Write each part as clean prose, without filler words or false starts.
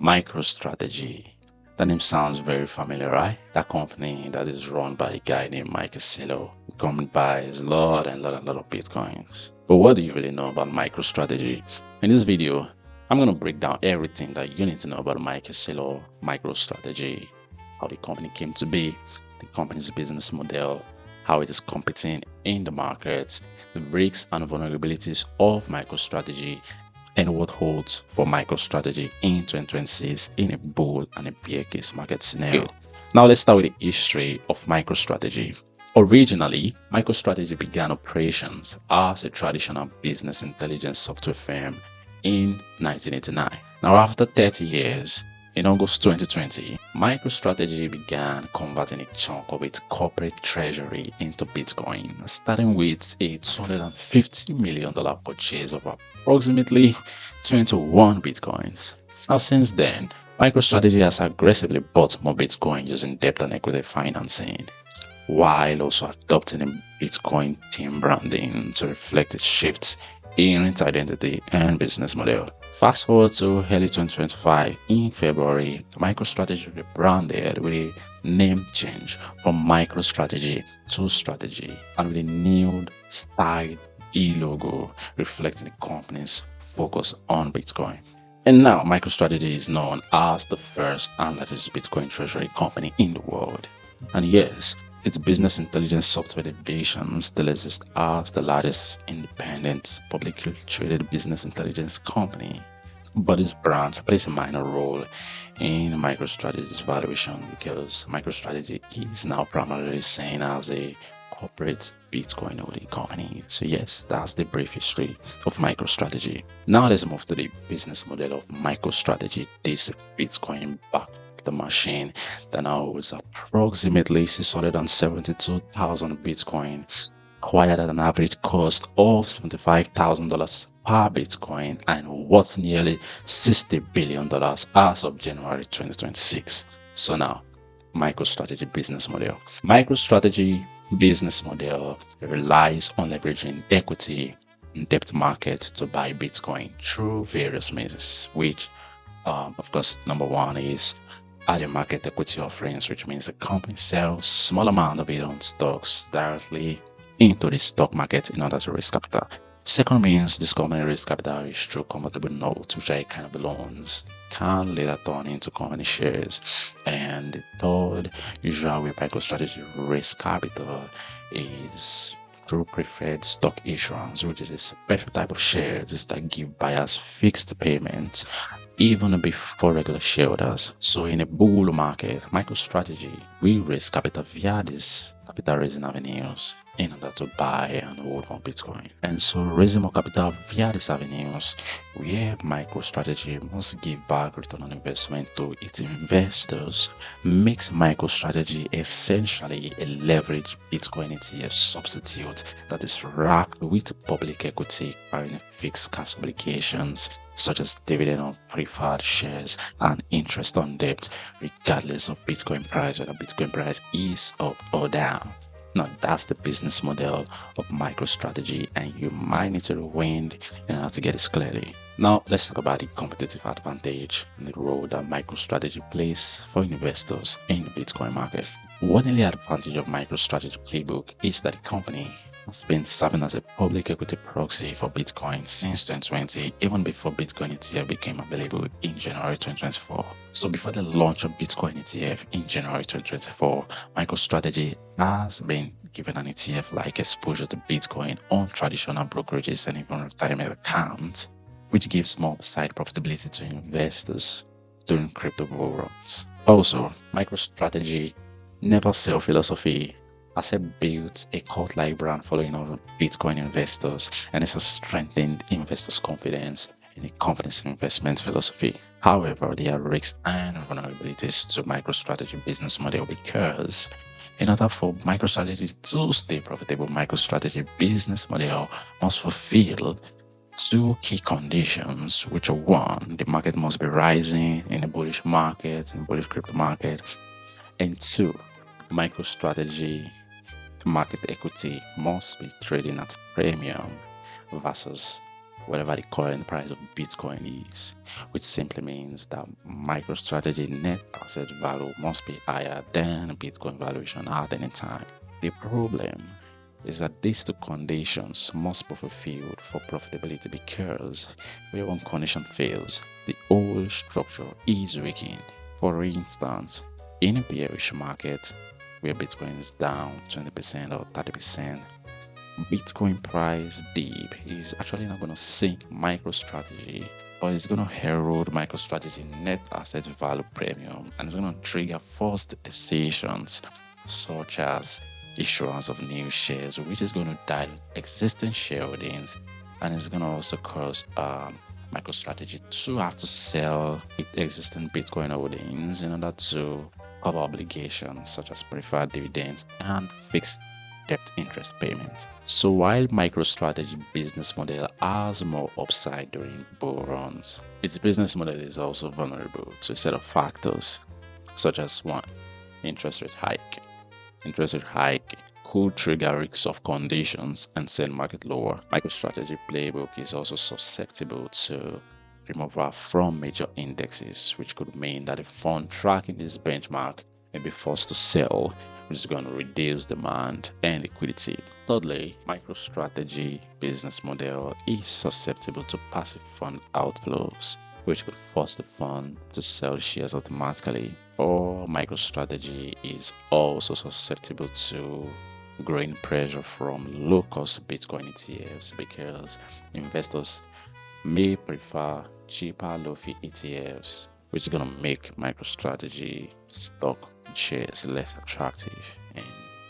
MicroStrategy. The name sounds very familiar, right? That company that is run by a guy named Mike Castillo. The company buys a lot and lot of Bitcoins. But what do you really know about MicroStrategy? In this video, I'm going to break down everything that you need to know about Mike Castillo, MicroStrategy, how the company came to be, the company's business model, how it is competing in the markets, the risks and vulnerabilities of MicroStrategy, and what holds for MicroStrategy in 2026 in a bull and a bear case market scenario. Now let's start with the history of MicroStrategy. Originally, MicroStrategy began operations as a traditional business intelligence software firm in 1989. Now after 30 years, in August 2020, MicroStrategy began converting a chunk of its corporate treasury into Bitcoin, starting with a $250 million purchase of approximately 21 Bitcoins. Now, since then, MicroStrategy has aggressively bought more Bitcoin using debt and equity financing, while also adopting a Bitcoin team branding to reflect its shifts in its identity and business model. Fast forward to early 2025, in February, MicroStrategy rebranded with a name change from MicroStrategy to Strategy and with a new style e-logo reflecting the company's focus on Bitcoin. And now MicroStrategy is known as the first and largest Bitcoin treasury company in the world. And yes, its business intelligence software division still exists as the largest independent, publicly traded business intelligence company. But its brand plays a minor role in MicroStrategy's valuation because MicroStrategy is now primarily seen as a corporate Bitcoin holding company. So yes, that's the brief history of MicroStrategy. Now let's move to the business model of MicroStrategy, this Bitcoin backed the machine that now holds approximately 672,000 Bitcoin, acquired at an average cost of $75,000 per Bitcoin and worth nearly $60 billion as of January 2026. So now, MicroStrategy business model. MicroStrategy business model relies on leveraging equity in debt market to buy Bitcoin through various means, which of course, number one is adding market equity offerings, which means the company sells small amount of its own stocks directly into the stock market in order to raise capital. Second means this company raise capital is through convertible notes, which are a kind of loans can later turn into company shares. And the third usual way MicroStrategy raise capital is through preferred stock issuance, which is a special type of shares that give buyers fixed payments even before regular shareholders. So in a bull market, MicroStrategy will raise capital via these capital raising avenues in order to buy and hold more Bitcoin. And so raising more capital via these avenues, where MicroStrategy must give back return on investment to its investors, makes MicroStrategy essentially a leveraged Bitcoin ETF substitute that is wrapped with public equity carrying fixed cash obligations such as dividend on preferred shares and interest on debt, regardless of Bitcoin price, whether Bitcoin price is up or down. Now that's the business model of MicroStrategy, and you might need to rewind in order to get this clearly. Now let's talk about the competitive advantage and the role that MicroStrategy plays for investors in the Bitcoin market. One early advantage of MicroStrategy playbook is that the company has been serving as a public equity proxy for Bitcoin since 2020, even before Bitcoin ETF became available in January 2024. So before the launch of Bitcoin ETF in January 2024, MicroStrategy has been given an ETF-like exposure to Bitcoin on traditional brokerages and even retirement accounts, which gives more upside profitability to investors during crypto bull runs. Also, MicroStrategy never sell philosophy as it builds a cult-like brand following of Bitcoin investors, and it has strengthened investors' confidence in the company's investment philosophy. However, there are risks and vulnerabilities to MicroStrategy business model because in order for MicroStrategy to stay profitable, MicroStrategy business model must fulfill two key conditions, which are one, the market must be rising in a bullish market, in bullish crypto market, and two, MicroStrategy market equity must be trading at premium versus whatever the current price of Bitcoin is, which simply means that MicroStrategy net asset value must be higher than Bitcoin valuation at any time. The problem is that these two conditions must be fulfilled for profitability, because where one condition fails, the whole structure is weakened. For instance, in a bearish market where Bitcoin is down 20% or 30%, Bitcoin price dip is actually not going to sink MicroStrategy, but it's going to erode MicroStrategy net asset value premium, and it's going to trigger forced decisions such as issuance of new shares, which is going to dilute existing shareholdings, and it's going to also cause MicroStrategy to have to sell its existing Bitcoin holdings in order to cover obligations such as preferred dividends and fixed debt interest payment. So while MicroStrategy business model has more upside during bull runs, its business model is also vulnerable to a set of factors such as one, interest rate hike. Interest rate hike could trigger risks of conditions and send market lower. MicroStrategy playbook is also susceptible to removal from major indexes, which could mean that a fund tracking this benchmark may be forced to sell, which is going to reduce demand and liquidity. Thirdly, MicroStrategy business model is susceptible to passive fund outflows, which could force the fund to sell shares automatically. Or MicroStrategy is also susceptible to growing pressure from low-cost Bitcoin ETFs, because investors may prefer cheaper low-fee ETFs, which is going to make MicroStrategy stock shares less attractive and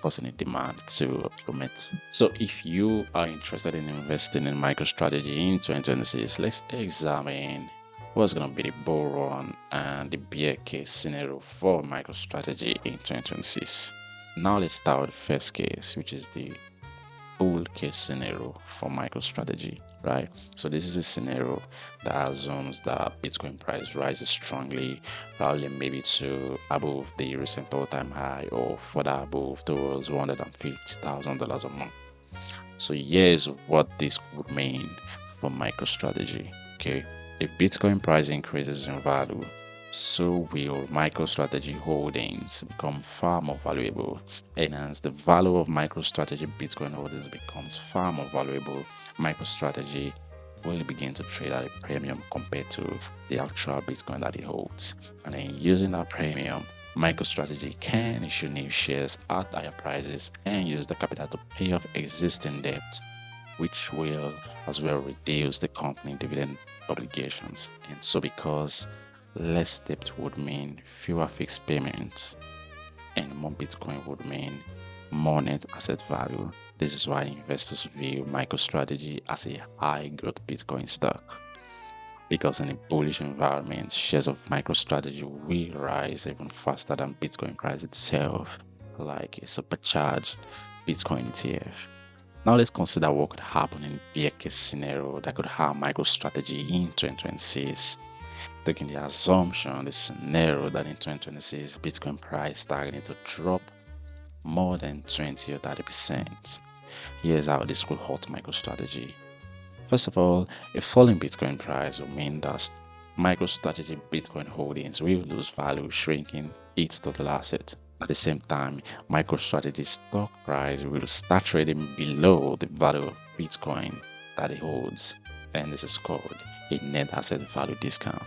causing a demand to plummet. So if you are interested in investing in MicroStrategy in 2026, let's examine what's going to be the bull run and the bear case scenario for MicroStrategy in 2026. Now let's start with the first case, which is the bull case scenario for MicroStrategy, right? So this is a scenario that assumes that Bitcoin price rises strongly, probably maybe to above the recent all-time high or further above towards $150,000 a month. So here's what this would mean for MicroStrategy. Okay, if Bitcoin price increases in value, so will MicroStrategy holdings become far more valuable. And as the value of MicroStrategy Bitcoin holdings becomes far more valuable, MicroStrategy will begin to trade at a premium compared to the actual Bitcoin that it holds. And then using that premium, MicroStrategy can issue new shares at higher prices and use the capital to pay off existing debt, which will as well reduce the company dividend obligations. And so because less debt would mean fewer fixed payments, and more Bitcoin would mean more net asset value. This is why investors view MicroStrategy as a high growth Bitcoin stock, because in a bullish environment, shares of MicroStrategy will rise even faster than Bitcoin price itself, like a supercharged Bitcoin ETF. Now let's consider what could happen in a bear case scenario that could harm MicroStrategy in 2026. Taking the assumption, the scenario that in 2026 Bitcoin price is targeting to drop more than 20 or 30%. Here's how this could hurt MicroStrategy. First of all, a falling Bitcoin price will mean that MicroStrategy Bitcoin holdings will lose value, shrinking its total asset. At the same time, MicroStrategy's stock price will start trading below the value of Bitcoin that it holds, and this is called a net asset value discount.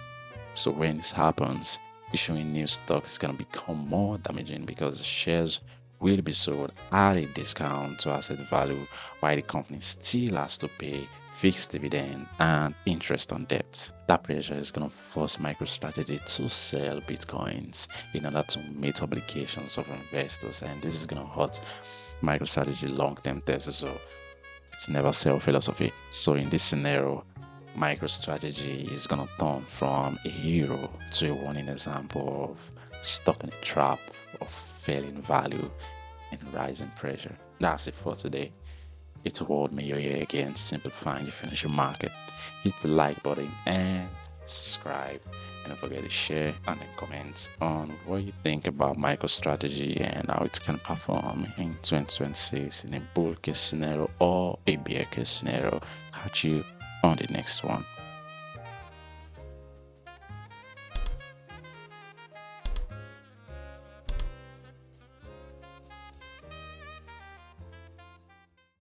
So when this happens, issuing new stock is going to become more damaging, because shares will be sold at a discount to asset value, while the company still has to pay fixed dividend and interest on debt. That pressure is going to force MicroStrategy to sell Bitcoins in order to meet obligations of investors, and this is going to hurt MicroStrategy long-term thesis. So it's never sell philosophy. So in this scenario, MicroStrategy is going to turn from a hero to a warning example of stuck in a trap of failing value and rising pressure. That's it for today. It's World Mayor here again, simplifying the financial market. Hit the like button and subscribe, and don't forget to share and comment on what you think about MicroStrategy and how it can perform in 2026 in a bull case scenario or a bear case scenario. Catch you on the next one.